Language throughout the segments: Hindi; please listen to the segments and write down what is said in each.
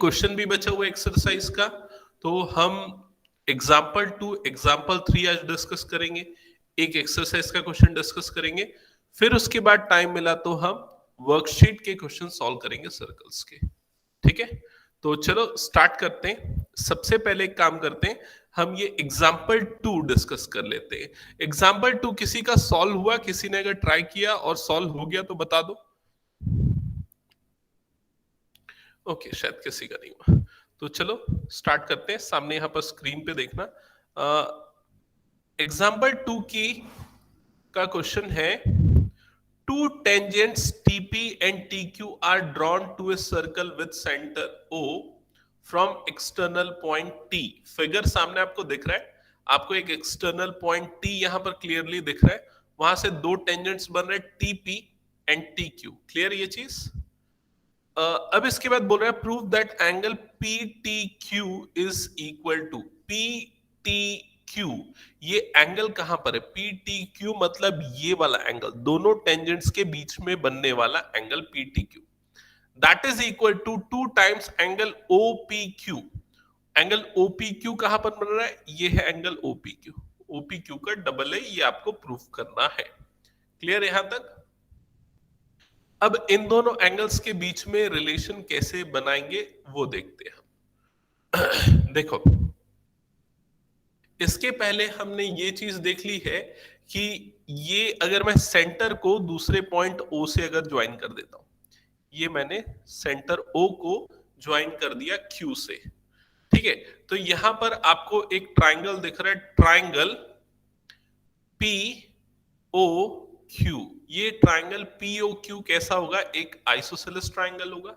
क्वेश्चन भी बचा हुआ एक्सरसाइज का, तो हम एग्जाम्पल 2 एग्जाम्पल 3 आज डिस्कस करेंगे, एक एक्सरसाइज का क्वेश्चन डिस्कस करेंगे, फिर उसके बाद टाइम मिला तो हम वर्कशीट के क्वेश्चन सॉल्व करेंगे सर्कल्स के। ठीक है, तो चलो स्टार्ट करते हैं। सबसे पहले एक काम करते हैं, हम ये एग्जाम्पल 2 डिस्कस कर लेते हैं। एग्जाम्पल 2 किसी का सॉल्व हुआ, किसी ने अगर ट्राई किया और सॉल्व हो गया तो बता दो। ओके, शायद किसी का नहीं हुआ, तो चलो स्टार्ट करते हैं। सामने यहाँ पर स्क्रीन पे देखना, एग्जाम्पल 2 की का क्वेश्चन है, to tangents TP and TQ are drawn to a circle with center O from external point T। Figure सामने आपको दिख रहा है, आपको एक एक्सटर्नल पॉइंट T यहां पर क्लियरली दिख रहा है, वहां से दो टेंजेंट्स बन रहे हैं TP and TQ। क्लियर ये चीज? अब इसके बाद बोल रहा है prove that angle PTQ is equal to PTQ। ये एंगल कहां पर है? PTQ मतलब ये वाला एंगल, दोनों टेंजेंट्स के बीच में बनने वाला angle PTQ, that is equal to 2 times angle OPQ। Angle OPQ कहां पर बन रहा है? ये है एंगल OPQ, OPQ का डबल है, ये आपको प्रूफ करना है। क्लियर यहां तक? अब इन दोनों एंगल्स के बीच में रिलेशन कैसे बनाएंगे वो देखते हैं हम। देखो, इसके पहले हमने ये चीज देख ली है कि ये अगर मैं सेंटर को दूसरे पॉइंट O से अगर ज्वाइन कर देता हूं, ये मैंने सेंटर O को ज्वाइन कर दिया Q से, ठीक है, तो यहां पर आपको एक ट्राइंगल दिख रहा है, ट्राइंगल POQ। ये ट्राइंगल POQ कैसा होगा? एक आइसोसेलेस ट्राइंगल होगा।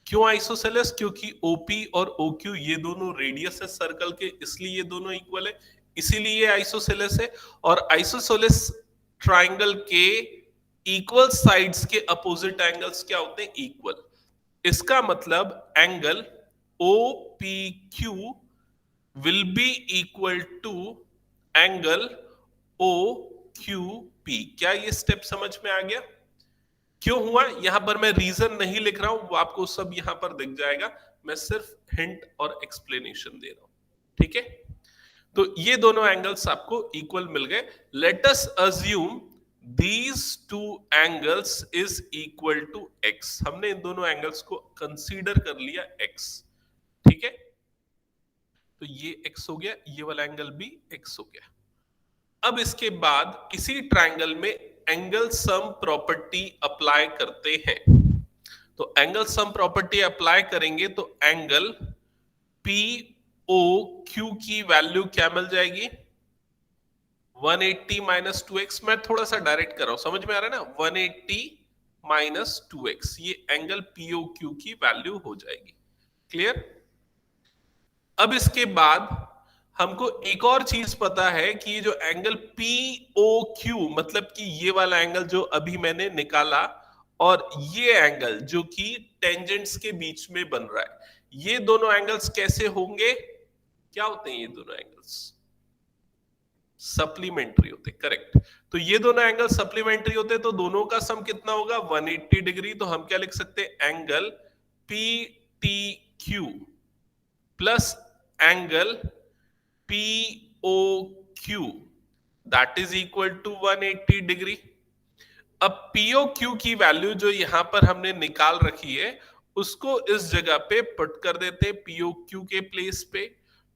क्यों आइसोसेलेस? क्योंकि OP और OQ ये दोनों रेडियस है सर्कल के, इसलिए ये दोनों इक्वल है, इसीलिए ये आइसोसेलेस है। और आइसोसेलेस ट्राइंगल के इक्वल साइड्स के अपोजिट एंगल्स क्या होते हैं? इक्वल। इसका मतलब angle OPQ will be equal to angle OQP। क्या ये स्टेप समझ में आ गया? क्यों हुआ? यहां पर मैं रीजन नहीं लिख रहा हूं, वो आपको सब यहां पर दिख जाएगा, मैं सिर्फ हिंट और एक्सप्लेनेशन दे रहा हूं। ठीक है, तो ये दोनों एंगल्स आपको इक्वल मिल गए। Let us assume these two angles is equal to x। हमने इन दोनों एंगल्स को कंसीडर कर लिया x। ठीक है, तो ये x हो गया, ये वाला एंगल भी x हो गया। अब इसके बाद इसी ट्रायंगल में एंगल सम प्रॉपर्टी अप्लाई करते हैं। तो एंगल सम प्रॉपर्टी अप्लाई करेंगे तो एंगल POQ की वैल्यू क्या मिल जाएगी? 180 माइनस 2x। मैं थोड़ा सा डायरेक्ट कर रहा हूं, समझ में आ रहा है ना? 180 माइनस 2x, ये एंगल POQ की वैल्यू हो जाएगी। क्लियर? अब इसके बाद हमको एक और चीज पता है कि जो एंगल POQ मतलब कि ये वाला एंगल जो अभी मैंने निकाला और ये एंगल जो कि टेंजेंट्स के बीच में बन रहा है, ये दोनों एंगल्स कैसे होंगे? क्या होते हैं ये दोनों एंगल्स? सप्लीमेंट्री होते। करेक्ट, तो ये दोनों एंगल सप्लीमेंट्री होते, तो दोनों का सम कितना होगा? 180 डिग्री। तो हम क्या लिख सकते हैं? Angle PTQ plus angle POQ that is equal to 180 degree. अब POQ की वैल्यू जो यहां पर हमने निकाल रखी है उसको इस जगह पे पुट कर देते हैं POQ के प्लेस पे।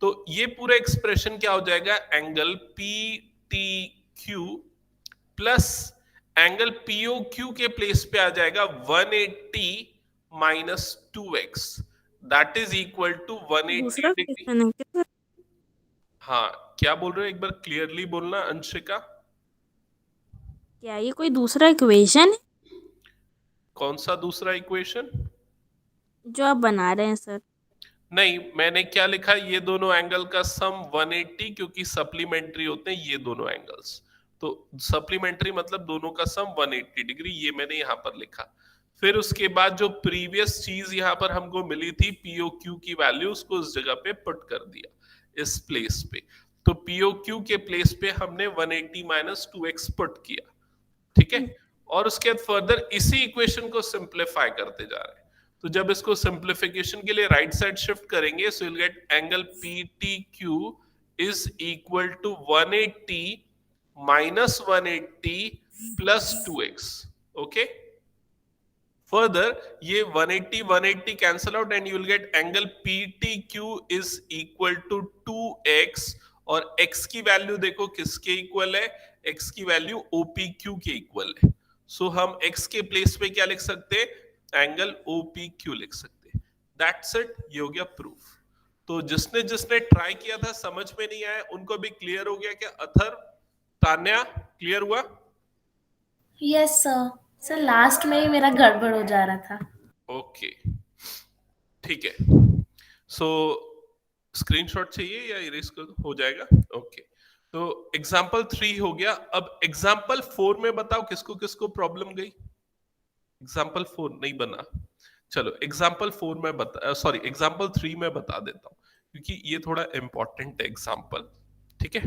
तो ये पूरा एक्सप्रेशन क्या हो जाएगा? Angle PTQ plus angle POQ के प्लेस पे आ जाएगा 180 minus 2x that is equal to 180 degree. हाँ, क्या बोल रहे हो? एक बार क्लियरली बोलना अंशिका। क्या ये कोई दूसरा इक्वेशन है कौन सा दूसरा इक्वेशन? जो आप बना रहे हैं सर? नहीं, मैंने क्या लिखा? ये दोनों एंगल का सम 180, क्योंकि सप्लीमेंट्री होते हैं ये दोनों एंगल्स, तो सप्लीमेंट्री मतलब दोनों का सम 180 डिग्री, ये मैंने यहां पर लिखा। फिर उसके बाद जो प्रीवियस चीज यहां पर हमको मिली थी POQ की वैल्यू, उसको इस जगह पे पुट कर दिया इस प्लेस पे। तो POQ के प्लेस पे हमने 180 माइनस 2x पुट किया। ठीक है, और उसके बाद फर्दर इसी इक्वेशन को सिंप्लीफाई करते जा रहे हैं। तो जब इसको सिंप्लीफिकेशन के लिए राइट साइड शिफ्ट करेंगे, so you will get angle PTQ is equal to 180 minus 180 plus 2x. Okay, further ये 180 180 cancel out and you will get angle PTQ is equal to 2x. और x की वैल्यू देखो किसके इक्वल है, x की वैल्यू OPQ के इक्वल है. सो हम x के प्लेस पे क्या लिख सकते हैं, एंगल OPQ लिख सकते हैं. दैट्स इट, ये हो गया प्रूफ. तो जिसने जिसने ट्राई किया था समझ में नहीं आया उनको भी क्लियर हो गया क्या? अथर, तान्या, क्लियर हुआ? Yes sir. सर लास्ट में ही मेरा गड़बड़ हो जा रहा था. ओके, ठीक है. सो स्क्रीनशॉट चाहिए या इरेज कर हो जाएगा? ओके, तो एग्जाम्पल 3 हो गया. अब एग्जाम्पल 4 में बताओ किसको किसको प्रॉब्लम गई. एग्जाम्पल 4 नहीं बना. चलो एग्जाम्पल 4 में बता, सॉरी एग्जाम्पल 3 में बता देता हूं क्योंकि ये थोड़ा इंपॉर्टेंट है एग्जाम्पल. ठीक है,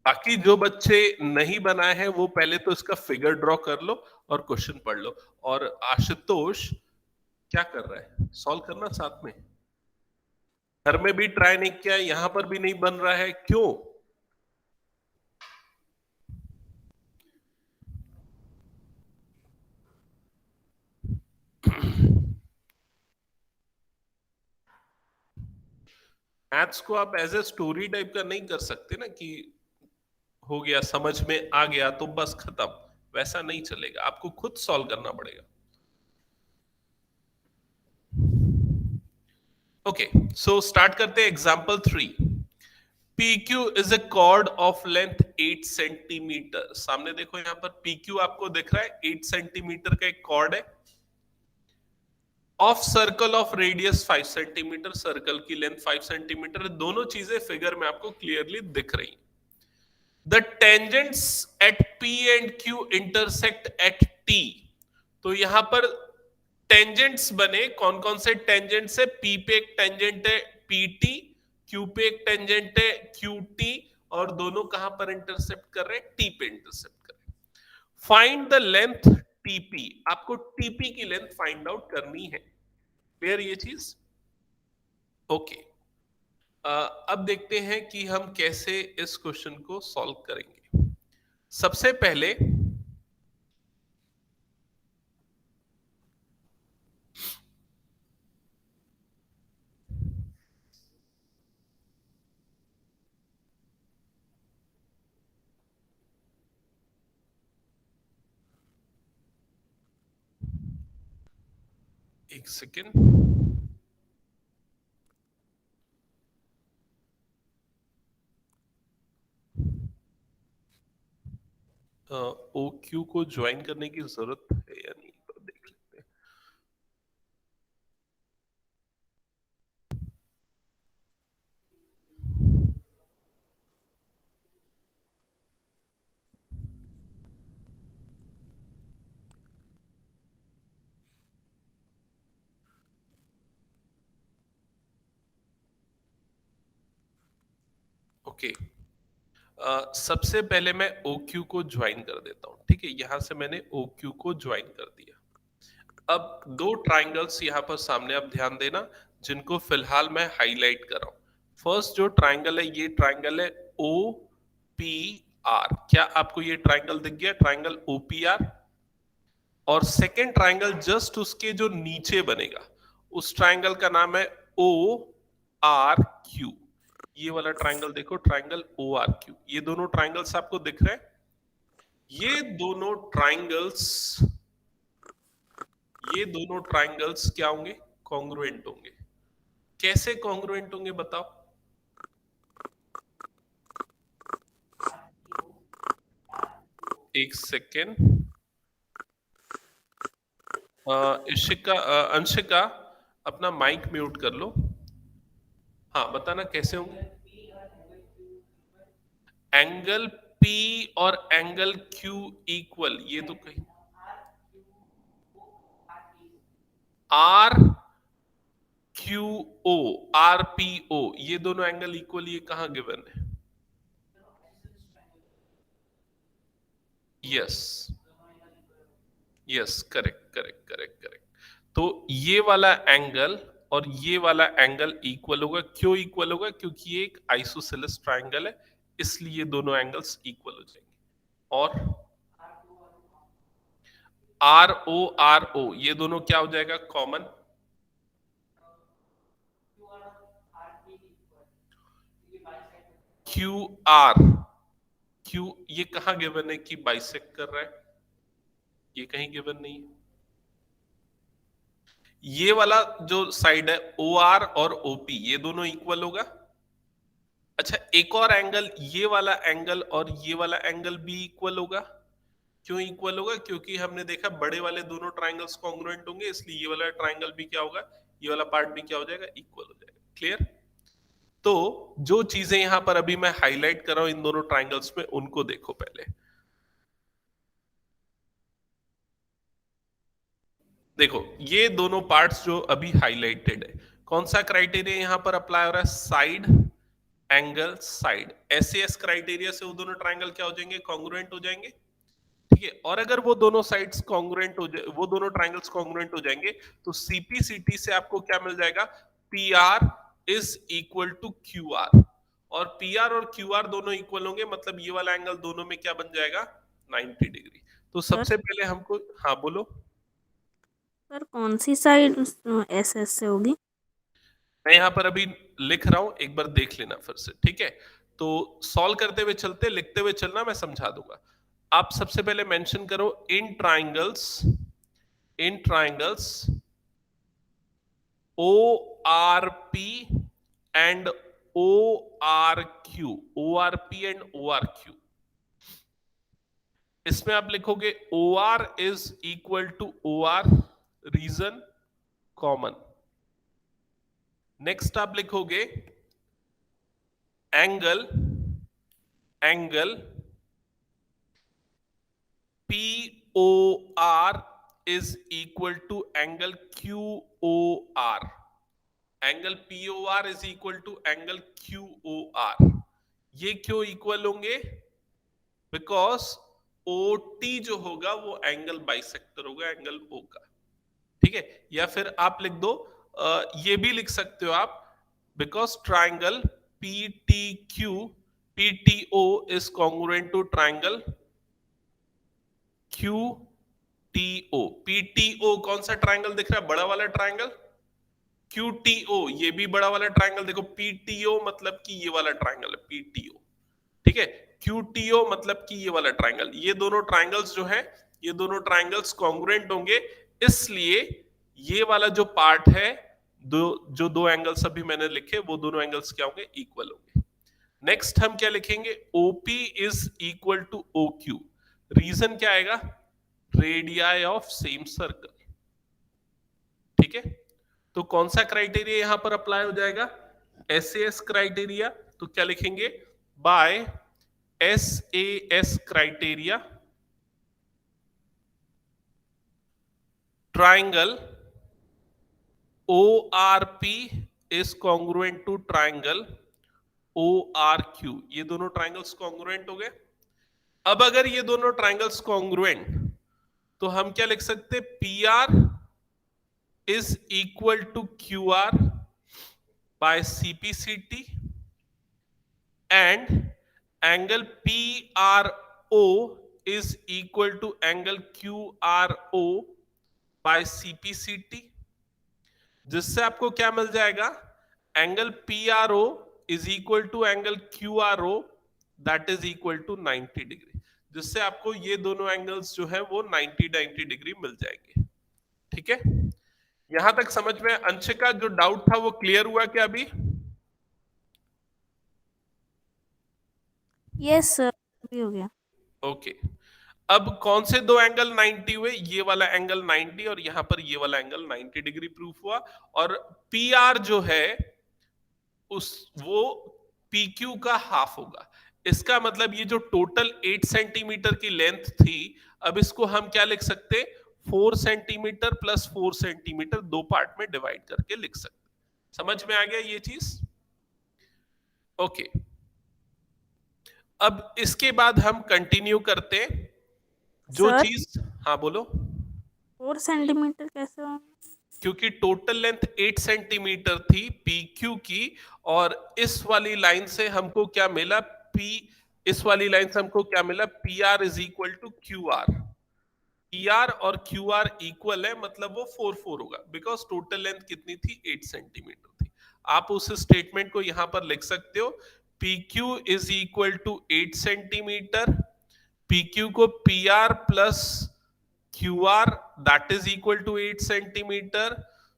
बाकी जो बच्चे नहीं बनाए हैं वो पहले तो इसका फिगर ड्रॉ कर लो और क्वेश्चन पढ़ लो. और आशुतोष क्या कर रहा है, सॉल्व करना साथ में. घर में भी ट्राई नहीं किया, यहां पर भी नहीं बन रहा है, क्यों? मैथ्स को आप एज ए स्टोरी टाइप का नहीं कर सकते ना कि हो गया समझ में आ गया तो बस खत्म. वैसा नहीं चलेगा, आपको खुद सॉल्व करना पड़ेगा. ओके, सो स्टार्ट करते हैं example 3. PQ is a cord of length 8 centimetre. सामने देखो यहां पर PQ आपको दिख रहा है, 8 सेंटीमीटर का एक कॉर्ड है. Of circle of radius 5 centimetre, circle की लेंथ 5 सेंटीमीटर. दोनों चीजें फिगर में आपको क्लियरली दिख रही. The tangents at P and Q intersect at T. तो यहां पर टेंजेंट्स बने, कौन कौन से टेंजेंट्स है? P पे एक टेंजेंट है PT, Q पे एक टेंजेंट है QT, और दोनों कहां पर इंटरसेप्ट कर रहे हैं? T पे इंटरसेप्ट कर रहे हैं. Find the length TP. आपको TP की लेंथ फाइंड आउट करनी है. क्लियर ये चीज? ओके, अब देखते हैं कि हम कैसे इस क्वेश्चन को सॉल्व करेंगे. सबसे पहले एक सेकेंड. OQ को ज्वाइन करने की जरूरत है या नहीं, तो देख लेते हैं. ओके, सबसे पहले मैं OQ को ज्वाइन कर देता हूं. ठीक है, यहां से मैंने OQ को ज्वाइन कर दिया. अब दो ट्राइंगल्स यहां पर सामने आप ध्यान देना, जिनको फिलहाल मैं हाईलाइट कर रहा हूं. फर्स्ट जो ट्राइंगल है ये ट्राइंगल है OPR. क्या आपको ये ट्राइंगल दिख गया? Triangle OPR. और सेकेंड ट्राइंगल जस्ट उसके जो नीचे बनेगा उस ट्राइंगल का नाम है ORQ. ये वाला ट्राइंगल देखो, ट्राइंगल ORQ. ये दोनों ट्राइंगल्स आपको दिख रहे हैं. ये दोनों ट्राइंगल्स क्या होंगे? कॉन्ग्रुएंट होंगे. कैसे कॉन्ग्रुएंट होंगे बताओ? एक सेकेंड. इशिका, अंशिका, अपना माइक म्यूट कर लो. हाँ, बताना कैसे होंगे. एंगल P और एंगल Q इक्वल, ये तो कहीं RQO, RPO, ये दोनों एंगल इक्वल, ये कहां गिवन है? Yes, yes, correct correct correct correct. तो ये वाला एंगल और ये वाला एंगल इक्वल होगा। क्यों इक्वल होगा? क्योंकि ये एक आइसोसेलेस ट्रायंगल है, इसलिए दोनों एंगल्स इक्वल हो जाएंगे। और आर ओ ये दोनों क्या हो जाएगा? कॉमन। क्यू आर, क्यू ये कहां गिवन है कि बाइसेक्ट कर रहा है? ये कहीं गिवन नहीं है। ये वाला जो साइड है ओ आर और ओपी ये दोनों इक्वल होगा। अच्छा, एक और एंगल, ये वाला एंगल और ये वाला एंगल भी इक्वल होगा। क्यों इक्वल होगा? क्योंकि हमने देखा बड़े वाले दोनों ट्राइंगल्स कॉन्ग्रुएंट होंगे, इसलिए ये वाला ट्राइंगल भी क्या होगा? ये वाला पार्ट भी क्या हो जाएगा? इक्वल हो जाएगा। क्लियर? तो जो चीजें यहां पर अभी मैं हाईलाइट कर रहा हूं इन दोनों ट्राइंगल्स में, उनको देखो पहले। देखो ये दोनों पार्ट्स जो अभी हाईलाइटेड है, कौन सा क्राइटेरिया यहां पर अप्लाई हो रहा है? Side angle side. S criteria से वो दोनों ट्राइंगल क्या हो जाएंगे? कॉन्ग्रुएंट हो जाएंगे। ठीक है, और अगर वो दोनों साइड्स कॉन्ग्रुएंट हो जाए, वो दोनों ट्राइंगल्स कॉन्ग्रुएंट हो जाएंगे, तो सीपीसीटी से आपको क्या मिल जाएगा? P R is equal to Q R. और पी आर और क्यू आर दोनों इक्वल होंगे, मतलब ये वाला एंगल दोनों में क्या बन जाएगा? 90 डिग्री। तो सर सबसे पहले हमको, हाँ बोलो। सर कौन सी साइड एस एस से होगी? मैं यहां पर अभी लिख रहा हूं, एक बार देख लेना फिर से। ठीक है, तो सॉल्व करते हुए चलते, लिखते हुए चलना, मैं समझा दूंगा। आप सबसे पहले मेंशन करो in triangles O R P and O R Q, O R P and O R Q. इसमें आप लिखोगे O R is equal to O R, reason common. Next आप लिखोगे angle P O R is equal to angle Q O R. Angle P O R is equal to angle Q O R. ये क्यों इक्वल होंगे? बिकॉज ओ टी जो होगा वो एंगल बाइसेक्टर होगा एंगल ओ का। ठीक है, या फिर आप लिख दो, ये भी लिख सकते हो आप, because triangle P T Q P T O is congruent to triangle Q T O. P T O कौन सा ट्राइंगल दिख रहा है? बड़ा वाला ट्राइंगल। क्यू टी ओ ये भी बड़ा वाला ट्राइंगल। देखो पी टी ओ मतलब कि ये वाला ट्राइंगल है पी टी ओ। ठीक है, क्यू टी ओ मतलब कि ये वाला ट्राइंगल। ये दोनों ट्राइंगल्स जो है, ये दोनों ट्राइंगल्स कॉन्ग्रुएंट होंगे, इसलिए ये वाला जो पार्ट है, जो दो एंगल्स अभी मैंने लिखे, वो दोनों एंगल्स क्या होंगे? इक्वल होंगे। नेक्स्ट हम क्या लिखेंगे? OP is equal to O Q. Reason क्या आएगा? Radii of same circle. ठीक है, तो कौन सा क्राइटेरिया यहां पर अप्लाई हो जाएगा? S criteria. तो क्या लिखेंगे? By S criteria triangle O R P is congruent to triangle O R Q. ये दोनों ट्राइंगल्स कॉन्ग्रुएंट हो गए। अब अगर ये दोनों ट्राइंगल्स कॉन्ग्रुएंट, तो हम क्या लिख सकते? P R is equal to Q R by CPCT and angle P R O is equal to angle Q R O by CPCT. जिससे आपको क्या मिल जाएगा? Angle P R O is equal to angle Q R O that is equal to 90 degree. जिससे आपको ये दोनों एंगल्स जो है वो 90 डिग्री मिल जाएंगे। ठीक है, यहां तक समझ में? अंशिका जो डाउट था वो क्लियर हुआ क्या अभी? यस सर, भी हो गया। ओके, अब कौन से दो एंगल 90 हुए? ये वाला एंगल 90 और यहां पर ये वाला एंगल 90 डिग्री प्रूफ हुआ। और पी आर जो है उस वो पी क्यू का हाफ होगा। इसका मतलब ये जो टोटल 8 सेंटीमीटर की लेंथ थी, अब इसको हम क्या लिख सकते? 4 सेंटीमीटर प्लस 4 सेंटीमीटर, दो पार्ट में डिवाइड करके लिख सकते। समझ में आ गया ये चीज? ओके, अब इसके बाद हम कंटिन्यू करते हैं जो सर चीज, हाँ बोलो। 4 सेंटीमीटर कैसे होंगे? क्योंकि टोटल लेंथ 8 सेंटीमीटर थी पी क्यू की, और इस वाली लाइन से हमको क्या मिला, इस वाली लाइन से हमको क्या मिला, P R is equal to Q R. P R और क्यू आर इक्वल है, मतलब वो 4 होगा, बिकॉज टोटल लेंथ कितनी थी, 8 सेंटीमीटर थी। आप उस स्टेटमेंट को यहां पर लिख सकते हो, P Q is equal to 8 centimetre, P Q को P R plus QR that is equal to 8 centimeter.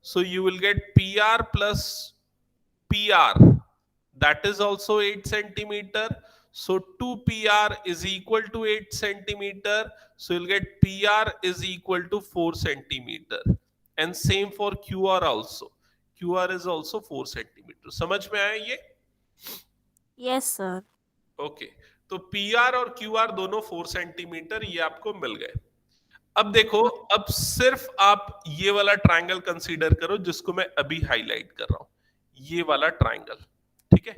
So you will get PR plus PR that is also 8 centimeter. So 2PR is equal to 8 centimeter. So you'll get PR is equal to 4 centimeter. And same for QR also. QR is also 4 centimeter. समझ में आया ये? Yes sir. ओके, तो PR और QR दोनों 4 सेंटीमीटर ये आपको मिल गए। अब देखो, अब सिर्फ आप ये वाला ट्रायंगल कंसीडर करो जिसको मैं अभी हाईलाइट कर रहा हूं, ये वाला ट्रायंगल, ठीक है।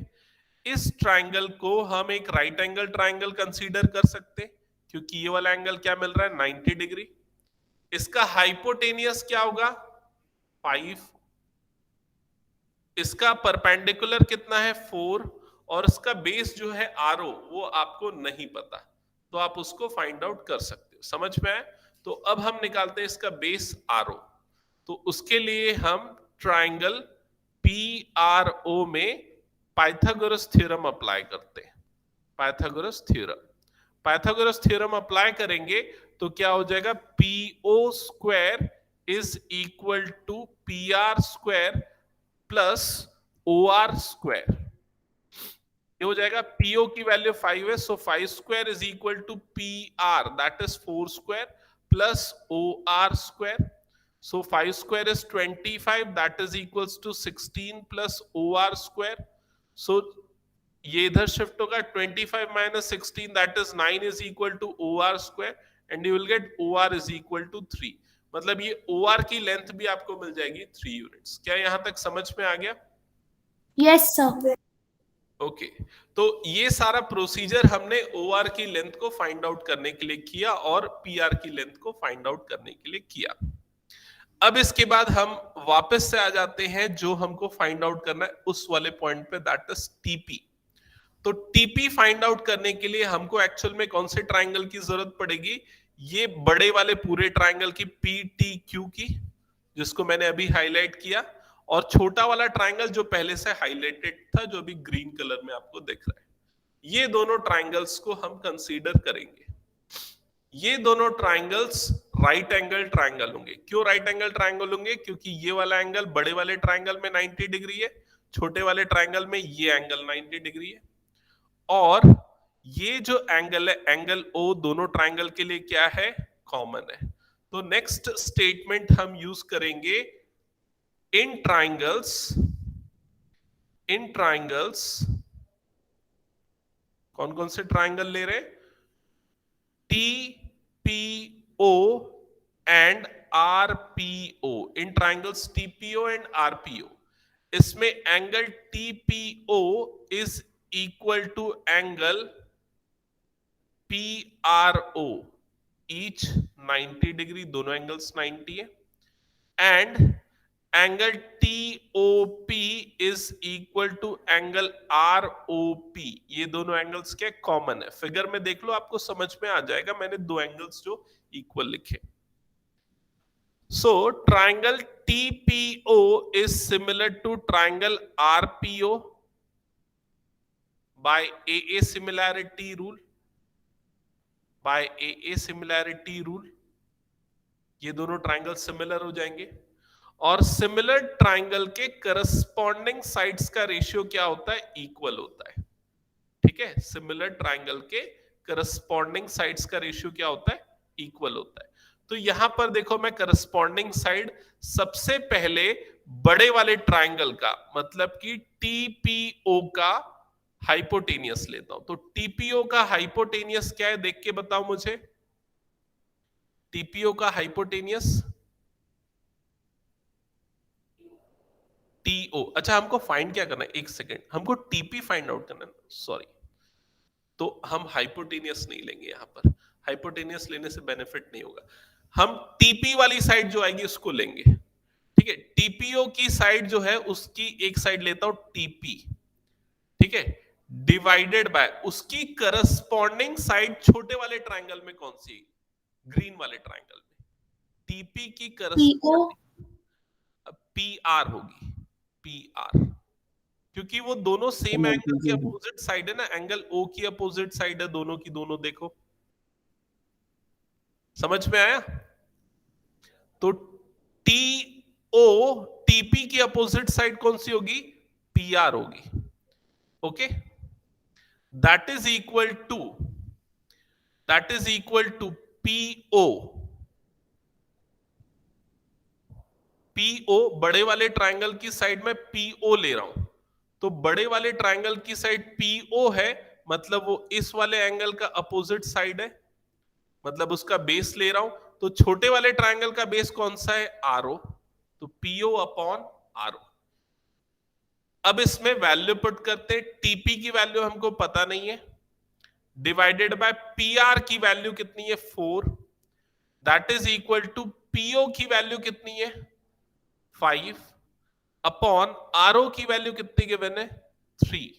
इस ट्रायंगल को हम एक राइट एंगल ट्रायंगल कंसीडर कर सकते हैं, क्योंकि ये वाला एंगल क्या मिल रहा है, 90 डिग्री। इसका हाइपोटेनियस क्या होगा, 5, इसका परपेंडिकुलर कितना है, 4, और इसका बेस जो है आरओ वो आपको नहीं पता, तो आप उसको फाइंड आउट कर सकते हो। समझ में आया? तो अब हम निकालते हैं इसका बेस आरओ। तो उसके लिए हम ट्रायंगल पी आर ओ में पाइथागोरस थ्योरम अप्लाई करते हैं। पाइथागोरस थ्योरम अप्लाई करेंगे तो क्या हो जाएगा, P O square is equal to P R square plus O R square. ये हो जाएगा, पीओ की वैल्यू 5 है, so 5 square is equal to P R that is 4 square plus O R square. So 5 square is 25 that is equals to 16 plus O R square. So ये इधर शिफ्ट होगा, 25 minus 16 that is 9 is equal to O R square, and you will get O R is equal to 3। मतलब ये ओ आर की लेंथ भी आपको मिल जाएगी 3 यूनिट्स। क्या यहां तक समझ में आ गया? Yes sir. ओके, तो ये सारा प्रोसीजर हमने ओआर की लेंथ को फाइंड आउट करने के लिए किया और पीआर की लेंथ को फाइंड आउट करने के लिए किया। अब इसके बाद हम वापस से आ जाते हैं जो हमको फाइंड आउट करना है उस वाले पॉइंट पे, दैट इज टीपी। तो टीपी फाइंड आउट करने के लिए हमको एक्चुअल में कौन से ट्राइंगल की जरूरत पड़ेगी, ये बड़े वाले पूरे ट्राइंगल की पी टी क्यू की, जिसको मैंने अभी हाईलाइट किया, और छोटा वाला ट्राइंगल जो पहले से हाईलाइटेड था, जो अभी ग्रीन कलर में आपको दिख रहा है। ये दोनों ट्राइंगल्स को हम कंसीडर करेंगे। ये दोनों ट्राइंगल्स राइट एंगल ट्राइंगल होंगे। क्यों राइट एंगल ट्राइंगल होंगे? क्योंकि ये वाला एंगल बड़े वाले ट्राइंगल में 90 डिग्री है, छोटे वाले ट्राइंगल में ये एंगल 90 डिग्री है, और ये जो एंगल है, एंगल ओ, दोनों ट्राइंगल के लिए क्या है, कॉमन है। तो नेक्स्ट स्टेटमेंट हम यूज करेंगे, इन ट्राइंगल्स कौन कौन से ट्राइंगल ले रहे, T P O and R P O. In triangles TPO and RPO, इसमें angle TPO is equal to angle P R O, each 90 degree, दोनों एंगल्स 90 है, and angle TOP is equal to angle ROP। ये दोनों एंगल्स क्या कॉमन है, फिगर में देख लो, आपको समझ में आ जाएगा। मैंने दो एंगल्स जो इक्वल लिखे। So triangle TPO is similar to triangle RPO by AA similarity rule. ये दोनों ट्राइंगल सिमिलर हो जाएंगे, और सिमिलर ट्राइंगल के करस्पॉन्डिंग साइड्स का रेशियो क्या होता है, इक्वल होता है। ठीक है, सिमिलर ट्राइंगल के करस्पॉन्डिंग साइड्स का रेशियो क्या होता है, इक्वल होता है। तो यहां पर देखो, मैं करस्पॉन्डिंग साइड सबसे पहले बड़े वाले ट्राइंगल का, मतलब कि टीपीओ का हाइपोटेनियस लेता हूं। तो टीपीओ का हाइपोटेनियस क्या है, देख के बताओ मुझे। टीपीओ का हाइपोटेनियस टीओ। अच्छा, हमको फाइंड क्या करना है, एक सेकेंड, हमको टीपी फाइंड आउट करना है, सॉरी। तो हम हाइपोटेनियस नहीं लेंगे, यहां पर हाइपोटेनियस लेने से बेनिफिट नहीं होगा। हम टीपी वाली साइड जो आएगी उसको लेंगे। ठीक है, टीपीओ की साइड जो है उसकी एक साइड लेता हूं टीपी, ठीक है, डिवाइडेड बाय उसकी करस्पॉन्डिंग साइड छोटे वाले ट्रायंगल में कौन सी, ग्रीन वाले ट्रायंगल में, टीपी की पीओ करस्पॉन्डिंग पी आर होगी, पी आर, क्योंकि वो दोनों सेम एंगल की अपोजिट साइड है ना, एंगल ओ की अपोजिट साइड है दोनों की दोनों, देखो समझ में आया। तो टी ओ टीपी की अपोजिट साइड कौन सी होगी, पी आर होगी, okay, that is equal to PO, PO बड़े वाले ट्रायंगल की साइड में पीओ ले रहा हूं, तो बड़े वाले ट्रायंगल की साइड पीओ है, मतलब वो इस वाले एंगल का अपोजिट साइड है, मतलब उसका बेस ले रहा हूं, तो छोटे वाले ट्रायंगल का बेस कौन सा है, आरओ, तो पीओ अपॉन आरओ। अब इसमें वैल्यू पुट करते हैं, टीपी की वैल्यू हमको पता नहीं है, डिवाइडेड बाय पी आर की वैल्यू कितनी है 4, that is equal to PO की वैल्यू कितनी है 5 अपॉन आरओ की वैल्यू कितनी गिवन है 3,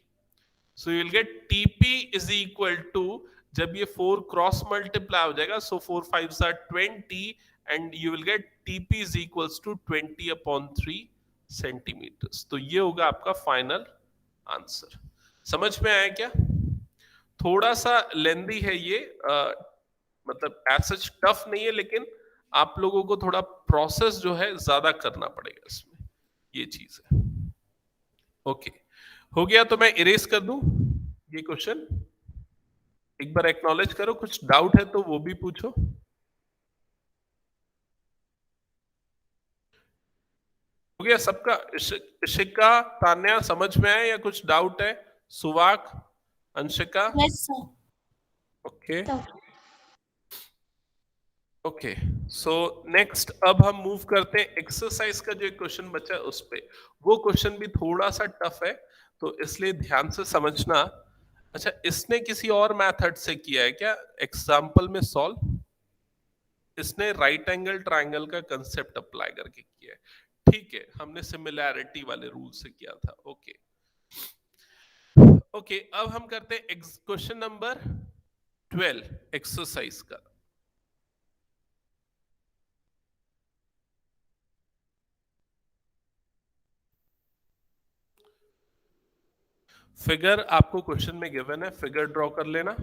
so you will get TP is equal to, जब ये 4 क्रॉस मल्टीप्लाई हो जाएगा, so 4 5 are 20 and you will get TP is equals to 20 upon 3 centimetres. तो ये होगा आपका फाइनल आंसर। समझ में आया क्या? थोड़ा सा लेंदी है ये, मतलब एज सच टफ नहीं है, लेकिन आप लोगों को थोड़ा प्रोसेस जो है ज्यादा करना पड़ेगा इसमें, ये चीज है। ओके, हो गया तो मैं इरेज कर दूं ये क्वेश्चन, एक बार एक्नॉलेज करो, कुछ डाउट है तो वो भी पूछो। हो गया सबका? इशिका, तान्या समझ में आया या कुछ डाउट है? Suvak, Anshika? Yes sir. Okay तो ओके, सो नेक्स्ट अब हम मूव करते हैं एक्सरसाइज का जो एक क्वेश्चन बचा है उस पे। वो क्वेश्चन भी थोड़ा सा टफ है, तो इसलिए ध्यान से समझना। अच्छा, इसने किसी और मेथड से किया है क्या एग्जाम्पल में सॉल्व? इसने राइट एंगल ट्रायंगल का कंसेप्ट अप्लाई करके किया है, ठीक है, हमने सिमिलैरिटी वाले रूल से किया था। ओके ओके, अब हम करते हैं क्वेश्चन नंबर 12 एक्सरसाइज का। फिगर आपको क्वेश्चन में गिवन है, फिगर ड्रॉ कर लेना।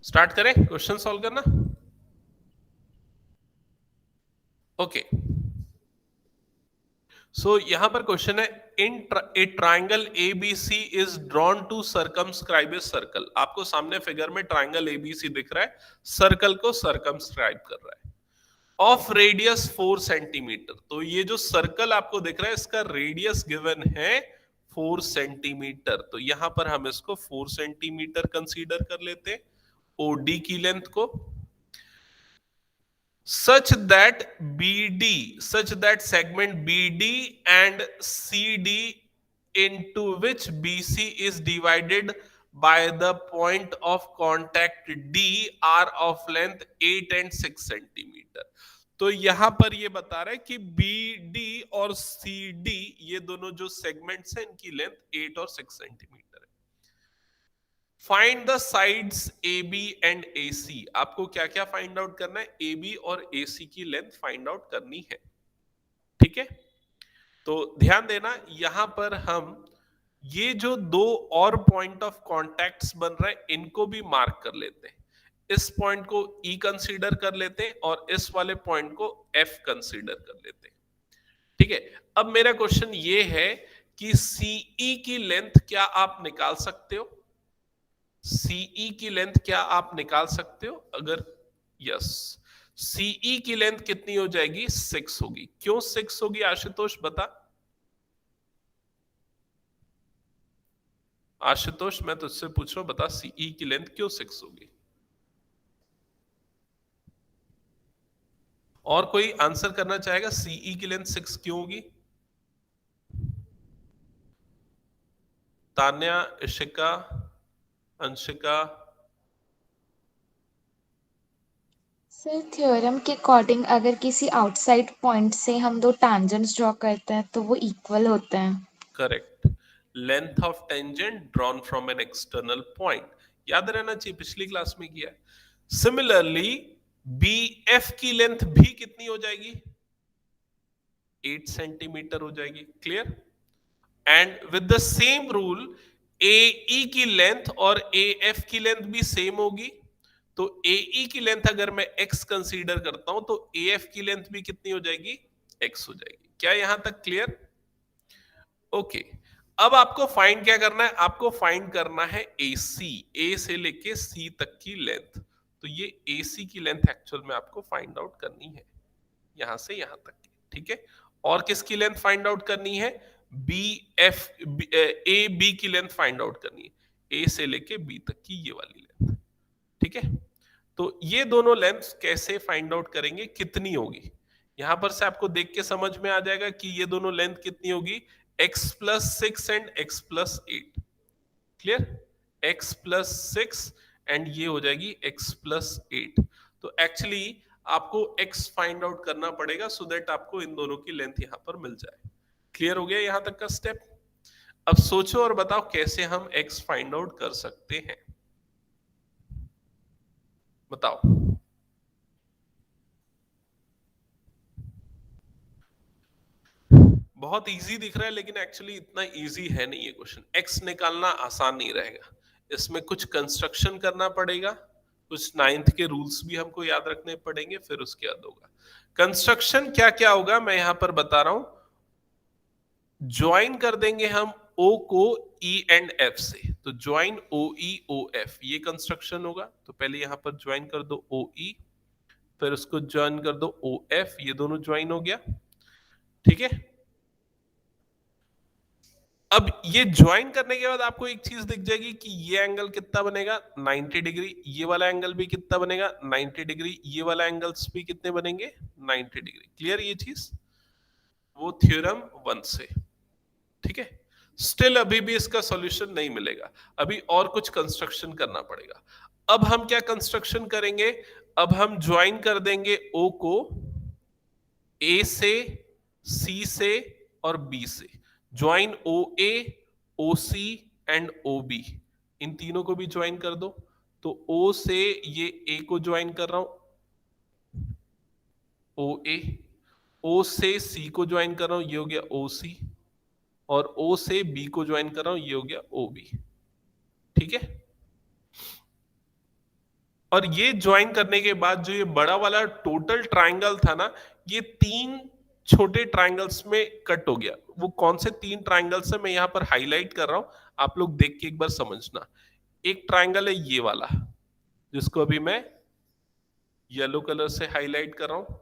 स्टार्ट करें क्वेश्चन सॉल्व करना। ओके, सो यहां पर क्वेश्चन है, in a triangle ABC is drawn to circumscribe a circle. आपको सामने फिगर में ट्राइंगल एबीसी दिख रहा है, सर्कल को सर्कमस्क्राइब कर रहा है, ऑफ रेडियस 4 सेंटीमीटर। तो ये जो सर्कल आपको दिख रहा है इसका रेडियस गिवन है 4 सेंटीमीटर, तो यहां पर हम इसको 4 सेंटीमीटर कंसीडर कर लेते हैं ओडी की लेंथ को, such that segment BD and CD into which BC is divided by the point of contact D are of length 8 and 6 centimetre. तो यहां पर ये बता रहा है कि BD और CD ये दोनों जो सेगमेंट्स हैं इनकी लेंथ 8 और 6 सेंटीमीटर है। Find the sides A B and A C. आपको क्या क्या फाइंड आउट करना है, ए बी और ए सी की लेंथ फाइंड आउट करनी है, ठीक है। तो ध्यान देना, यहां पर हम ये जो दो और पॉइंट ऑफ कॉन्टैक्ट्स बन रहे हैं इनको भी मार्क कर लेते हैं। इस पॉइंट को ई कंसीडर कर लेते हैं और इस वाले पॉइंट को एफ कंसीडर कर लेते हैं, ठीक है। अब मेरा क्वेश्चन ये है कि सीई की लेंथ क्या आप निकाल सकते हो? सीई की लेंथ क्या आप निकाल सकते हो? अगर यस, सीई की लेंथ कितनी हो जाएगी? 6 होगी। क्यों 6 होगी आशुतोष बता? आशुतोष मैं तुझसे पूछ रहा हूं, बता सीई की लेंथ क्यों 6 होगी? और कोई आंसर करना चाहेगा सीई की लेंथ 6 क्यों होगी? तान्या, इशिका, अंशिका। सर थ्योरम के अकॉर्डिंग अगर किसी आउटसाइड पॉइंट से हम दो टैंजेंट्स ड्रॉ करते हैं तो वो इक्वल होते हैं। Correct. Length of tangent drawn from an external point, याद रहना चाहिए, पिछली क्लास में किया है। सिमिलरली बी एफ की लेंथ भी कितनी हो जाएगी? 8 सेंटीमीटर हो जाएगी। Clear? And with the same rule A E की लेंथ और ए एफ की लेंथ भी सेम होगी। तो ए ई की लेंथ अगर मैं x कंसीडर करता हूं तो ए एफ की लेंथ भी कितनी हो जाएगी? x हो जाएगी। क्या यहां तक क्लियर? ओके। अब आपको फाइंड क्या करना है? आपको फाइंड करना है AC, ए से लेके सी तक की लेंथ। तो ये AC की लेंथ एक्चुअल में आपको फाइंड आउट करनी है, यहां से यहां तक की। ठीक है? और किसकी लेंथ फाइंड आउट करनी है? बी एफ ए बी की लेंथ फाइंड आउट करनी है, ए से लेके बी तक की ये वाली लेंथ। ठीक है? तो ये दोनों लेंथ कैसे फाइंड आउट करेंगे, कितनी होगी? यहां पर से आपको देख के समझ में आ जाएगा कि ये दोनों लेंथ कितनी होगी, x+6 and x+8। Clear? x+6 and ये हो जाएगी x+8। तो एक्चुअली आपको x फाइंड आउट करना पड़ेगा सो दैट आपको इन दोनों की लेंथ यहां पर मिल जाए। क्लियर हो गया यहां तक का स्टेप? अब सोचो और बताओ कैसे हम x फाइंड आउट कर सकते हैं, बताओ। बहुत इजी दिख रहा है लेकिन एक्चुअली इतना इजी है नहीं ये क्वेश्चन। x निकालना आसान नहीं रहेगा, इसमें कुछ कंस्ट्रक्शन करना पड़ेगा, कुछ 9th के रूल्स भी हमको याद रखने पड़ेंगे, फिर उसके बाद होगा कंस्ट्रक्शन। क्या क्या होगा मैं यहां पर बता रहा हूं। ज्वाइन कर देंगे हम O को E एंड F से, तो ज्वाइन OE OF, ये कंस्ट्रक्शन होगा। तो पहले यहां पर ज्वाइन कर दो OE, फिर उसको ज्वाइन कर दो OF, ये दोनों ज्वाइन हो गया। ठीक है? अब ये ज्वाइन करने के बाद आपको एक चीज दिख जाएगी कि ये एंगल कितना बनेगा, 90 डिग्री। ये वाला एंगल भी कितना बनेगा, 90 डिग्री। ये वाला एंगल्स भी कितने बनेंगे, 90 डिग्री। क्लियर ये चीज? वो थ्योरम 1 से। ठीक है? स्टिल अभी भी इसका सॉल्यूशन नहीं मिलेगा, अभी और कुछ कंस्ट्रक्शन करना पड़ेगा। अब हम क्या कंस्ट्रक्शन करेंगे? अब हम ज्वाइन कर देंगे O को A से, C से और B से। Join OA, OC and OB, इन तीनों को भी ज्वाइन कर दो। तो O से ये A को ज्वाइन कर रहा हूं, OA। O से C को ज्वाइन कर रहा हूं, ये हो गया OC। और O से B को ज्वाइन कर रहा हूं, ये हो गया OB। ठीक है? और ये ज्वाइन करने के बाद जो ये बड़ा वाला टोटल ट्राइंगल था ना, ये 3 छोटे ट्राइंगल्स में कट हो गया। वो कौन से 3 ट्राइंगल्स है मैं यहां पर हाईलाइट कर रहा हूं, आप लोग देख के एक बार समझना। एक ट्राइंगल है ये वाला, जिसको अभी मैं येलो कलर से हाईलाइट कर रहा हूं।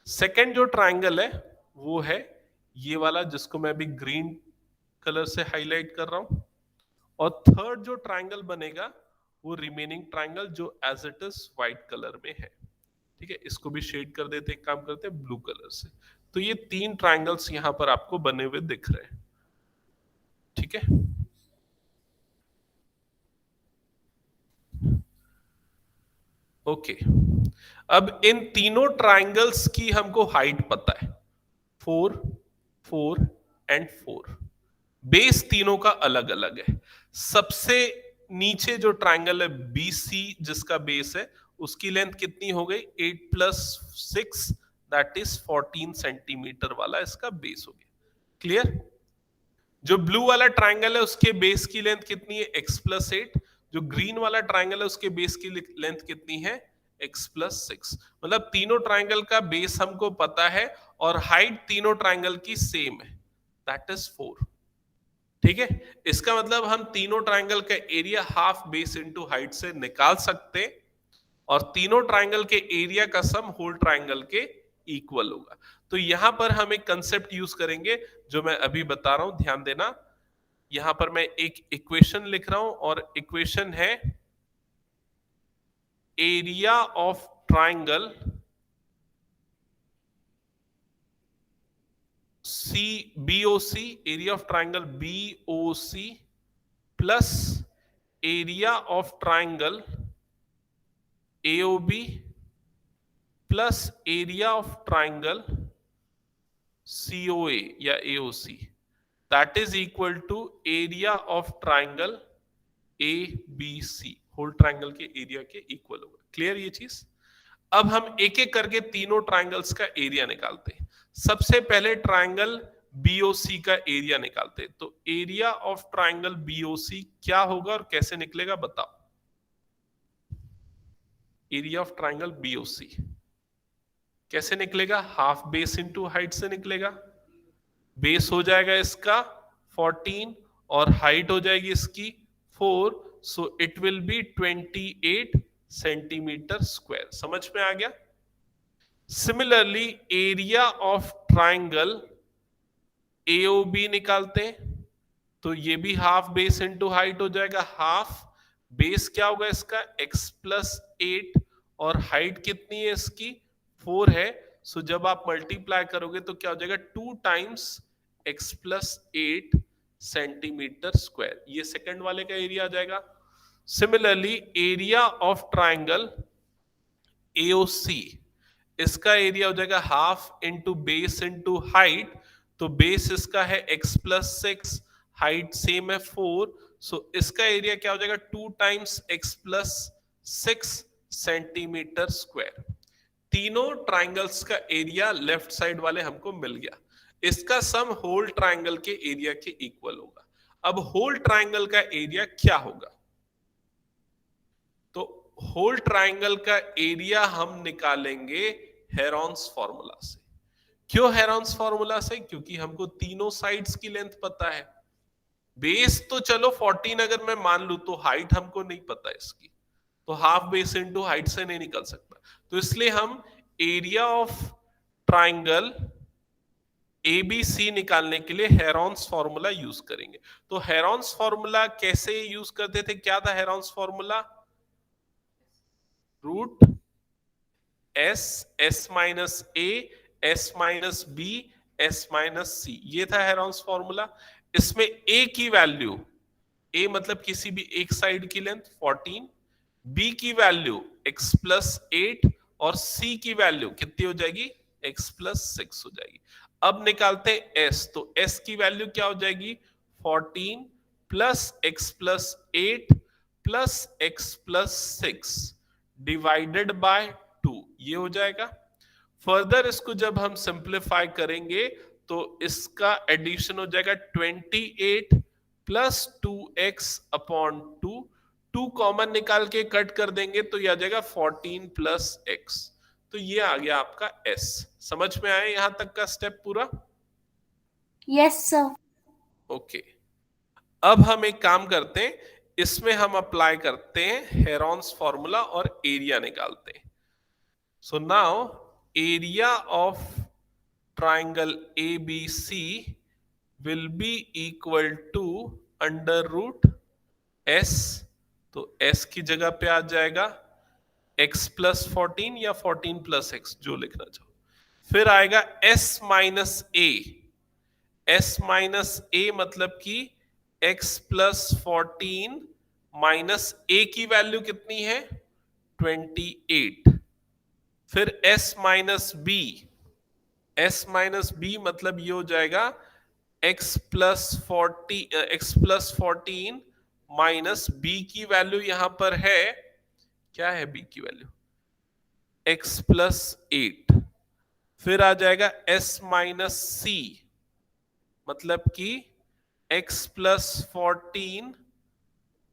सेकंड जो ट्राइंगल है वो है ये वाला, जिसको मैं अभी ग्रीन कलर से हाईलाइट कर रहा हूं। और थर्ड जो ट्राइंगल बनेगा वो रिमेनिंग ट्राइंगल जो as it is white colour में है। ठीक है? इसको भी शेड कर देते, एक काम करते हैं ब्लू कलर से। तो ये 3 ट्राइंगल्स यहां पर आपको बने हुए दिख रहे हैं। ठीक है? ओके। अब इन तीनों ट्राइंगल्स की हमको हाइट पता है, 4, 4 एंड 4। बेस तीनों का अलग अलग है। सबसे नीचे जो ट्राइंगल है BC, जिसका बेस है, उसकी लेंथ कितनी हो गई, 8+6 दैट इज 14 सेंटीमीटर वाला इसका बेस हो गया। क्लियर? जो ब्लू वाला ट्राइंगल है उसके बेस की लेंथ कितनी है, x+8। जो ग्रीन वाला ट्राइंगल है उसके बेस की लेंथ कितनी है, x+6। मतलब तीनों ट्राइंगल का बेस हमको पता है और हाइट तीनों ट्राइंगल की सेम है, दैट इज 4। ठीक है? इसका मतलब हम तीनों ट्राइंगल का area half base into height से निकाल सकते हैं, और तीनों ट्राइंगल के एरिया का सम होल ट्राइंगल के इक्वल होगा। तो यहां पर हम एक कंसेप्ट यूज करेंगे जो मैं अभी बता रहा हूं, ध्यान देना। यहां पर मैं एक इक्वेशन लिख रहा हूं और इक्वेशन है area of triangle BOC, area of triangle BOC plus area of triangle AOB plus area of triangle COA या AOC, that is equal to area of triangle ABC, whole triangle के एरिया के इक्वल होगा। क्लियर ये चीज? अब हम एक एक करके तीनों ट्राइंगल्स का एरिया निकालते हैं। सबसे पहले ट्राइंगल BOC का एरिया निकालते हैं। तो एरिया ऑफ ट्राइंगल BOC क्या होगा और कैसे निकलेगा बताओ। एरिया ऑफ ट्राइंगल BOC कैसे निकलेगा? हाफ बेस इंटू हाइट से निकलेगा। बेस हो जाएगा इसका 14 और हाइट हो जाएगी इसकी 4, सो it will B 28 centimetre square. समझ में आ गया? Similarly area of triangle AOB निकालते हैं, तो ये भी हाफ बेस इंटू हाइट हो जाएगा। हाफ बेस क्या होगा इसका? x प्लस 8 और हाइट कितनी है इसकी? 4 है। सो जब आप मल्टीप्लाई करोगे तो क्या हो जाएगा? 2 times x plus 8 centimetre square. ये सेकंड वाले का एरिया आ जाएगा। Similarly area of triangle AOC, इसका एरिया हो जाएगा half into base into height. तो बेस इसका है x प्लस 6, हाइट सेम है 4, सो इसका एरिया क्या हो जाएगा? 2 times x plus 6 centimetre square. तीनों ट्राइंगल्स का एरिया लेफ्ट साइड वाले हमको मिल गया। इसका सम होल ट्राइंगल के एरिया के इक्वल होगा। अब होल ट्राइंगल का एरिया क्या होगा? तो होल ट्राइंगल का एरिया हम निकालेंगे हेरॉन्स फॉर्मूला से। क्यों हेरॉन्स फॉर्मूला से? क्योंकि हमको तीनों साइड्स की लेंथ पता है। बेस तो चलो 14 अगर मैं मान लू, तो हाइट हमको नहीं पता इसकी, तो हाफ बेस इनटू हाइट से नहीं निकल सकता। तो इसलिए हम एरिया ऑफ ट्राइंगल ABC निकालने के लिए हेरॉन्स फॉर्मूला यूज करेंगे। तो हेरॉन्स फॉर्मूला कैसे यूज करते थे? क्या था Heron's formula? Root S minus A, S minus B, S minus C, ये था हेरॉन्स फॉर्मूला। इसमें A की वैल्यू, A मतलब किसी भी एक साइड की लेंथ 14, B की वैल्यू x प्लस 8 और C की वैल्यू कितनी हो जाएगी? x प्लस 6 हो जाएगी। अब निकालते हैं S, तो S की वैल्यू क्या हो जाएगी? 14 plus x plus 8 plus x plus 6 divided by 2, ये हो जाएगा। फर्दर इसको जब हम सिंप्लीफाई करेंगे तो इसका एडिशन हो जाएगा 28 प्लस 2x अपॉन 2, 2 कॉमन निकाल के कट कर देंगे तो ये आ जाएगा 14 प्लस x। तो ये आ गया आपका S। समझ में आया यहां तक का स्टेप पूरा? Yes sir. ओके, अब हम एक काम करते हैं, इसमें हम अप्लाई करते हैं हेरॉन्स फॉर्मूला और एरिया निकालते हैं। So now area of triangle ABC will be equal to under root S, तो S की जगह पे आ जाएगा x प्लस 14 या 14 प्लस x, जो लिखना चाहो। फिर आएगा S minus A, S minus A मतलब कि x प्लस 14 माइनस A की वैल्यू कितनी है? 28। फिर S minus B, S minus B मतलब ये हो जाएगा x प्लस 14 माइनस B की वैल्यू यहां पर है, क्या है B की वैल्यू? x plus 8। फिर आ जाएगा S माइनस C मतलब कि x प्लस 14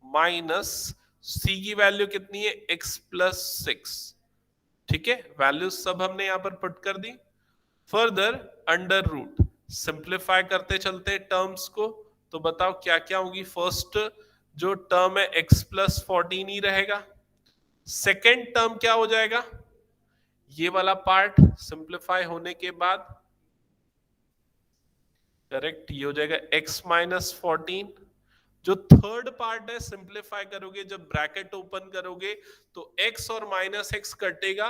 माइनस C की वैल्यू कितनी है? x plus 6। ठीक है, वैल्यू सब हमने यहां पर पुट कर दी। फर्दर अंडर रूट सिंप्लीफाई करते चलते हैं टर्म्स को, तो बताओ क्या क्या होगी? फर्स्ट जो टर्म है x प्लस 14 ही रहेगा। सेकेंड टर्म क्या हो जाएगा? ये वाला पार्ट सिंप्लीफाई होने के बाद करेक्ट ये हो जाएगा x माइनस 14 जो थर्ड पार्ट है सिंप्लीफाई करोगे, जब ब्रैकेट ओपन करोगे तो x और माइनस एक्स कटेगा,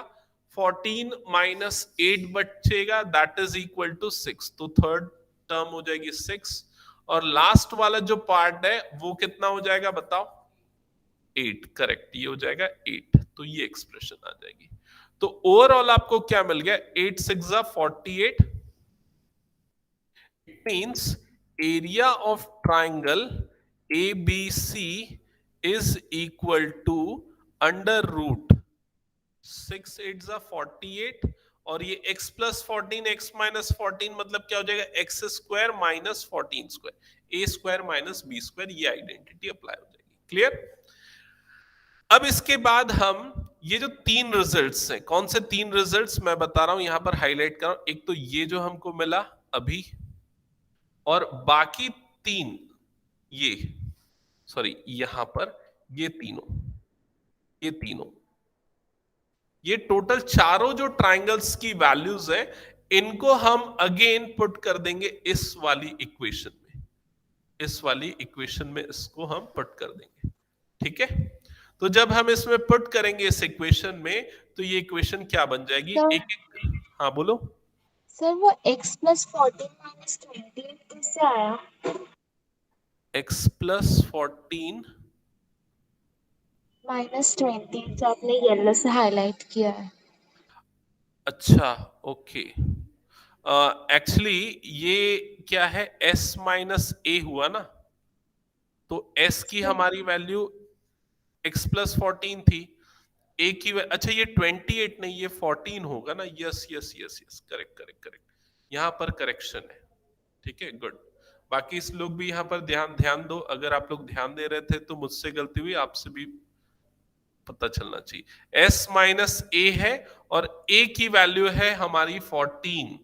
14 माइनस 8 बचेगा, दैट इज इक्वल टू 6। तो थर्ड टर्म हो जाएगी 6 और लास्ट वाला जो पार्ट है वो कितना हो जाएगा बताओ? 8। करेक्ट, ये हो जाएगा 8। तो ये एक्सप्रेशन आ जाएगी। तो ओवरऑल आपको क्या मिल गया? 8 6 48। It means area of triangle ABC is equal to under root 6 8 48 और ये x प्लस 14 x माइनस 14 मतलब क्या हो जाएगा? एक्स स्क्वायर माइनस 14 स्क्वायर, ए स्क्वायर माइनस बी स्क्वायर, ये आइडेंटिटी अप्लाई हो जाएगी। क्लियर? अब इसके बाद हम ये जो तीन रिजल्ट्स हैं, कौन से तीन रिजल्ट्स मैं बता रहा हूं, यहां पर हाईलाइट कर रहा हूं। एक तो ये जो हमको मिला अभी, और बाकी तीन ये, सॉरी यहां पर ये तीनों ये टोटल चारों जो ट्राइंगल्स की वैल्यूज है, इनको हम अगेन पुट कर देंगे इस वाली इक्वेशन में। इस वाली इक्वेशन में इसको हम पुट कर देंगे। ठीक है? तो जब हम इसमें पुट करेंगे इस इक्वेशन में, तो ये इक्वेशन क्या बन जाएगी? तो एक हाँ बोलो। सर वो x प्लस 14 माइनस 28 कैसे आया? x प्लस 14 माइनस 20 जो आपने येलो से हाईलाइट किया है। अच्छा, ओके। एक्चुअली ये क्या है? s माइनस ए हुआ ना, तो s की हमारी वैल्यू x प्लस 14 थी, a की अच्छा ये 28 नहीं, ये 14 होगा ना। Yes yes yes yes, correct correct correct, यहां पर करेक्शन है। ठीक है, गुड। बाकी इस लोग भी यहां पर ध्यान दो। अगर आप लोग ध्यान दे रहे थे तो मुझसे गलती हुई, आपसे भी पता चलना चाहिए। s माइनस ए है और a की वैल्यू है हमारी 14।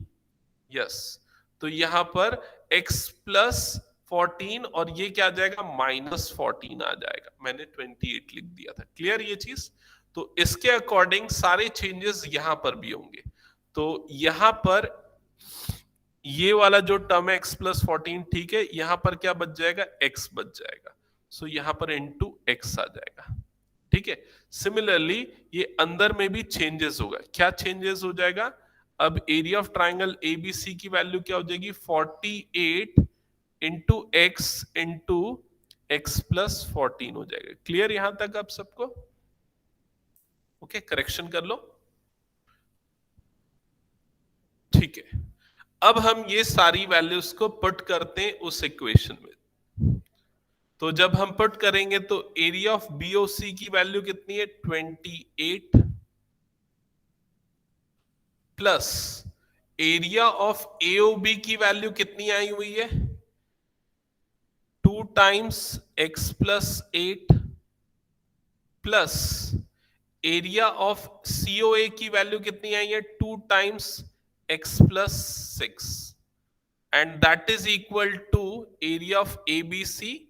यस, तो यहां पर x प्लस 14 और ये क्या आ जाएगा? माइनस 14 आ जाएगा। मैंने 28 लिख दिया था। क्लियर ये चीज? तो इसके अकॉर्डिंग सारे चेंजेस यहां पर भी होंगे। तो यहां पर ये वाला जो टर्म है x प्लस 14, ठीक है, यहां पर क्या बच जाएगा? x बच जाएगा। सो यहां पर इंटू x आ जाएगा। ठीक है, सिमिलरली ये अंदर में भी चेंजेस होगा। क्या चेंजेस हो जाएगा? अब एरिया ऑफ ट्राइंगल एबीसी की वैल्यू क्या हो जाएगी? 48 इंटू एक्स प्लस 14 हो जाएगा। क्लियर यहां तक आप सबको? ओके, करेक्शन कर लो। ठीक है, अब हम ये सारी वैल्यूज को पुट करते हैं उस इक्वेशन में। तो जब हम पुट करेंगे तो एरिया ऑफ बीओसी की वैल्यू कितनी है? 28 प्लस एरिया ऑफ एओबी की वैल्यू कितनी आई हुई है? 2 times x plus 8 plus area of COA की वैल्यू कितनी आई है? 2 times x plus 6 and that is equal to area of ABC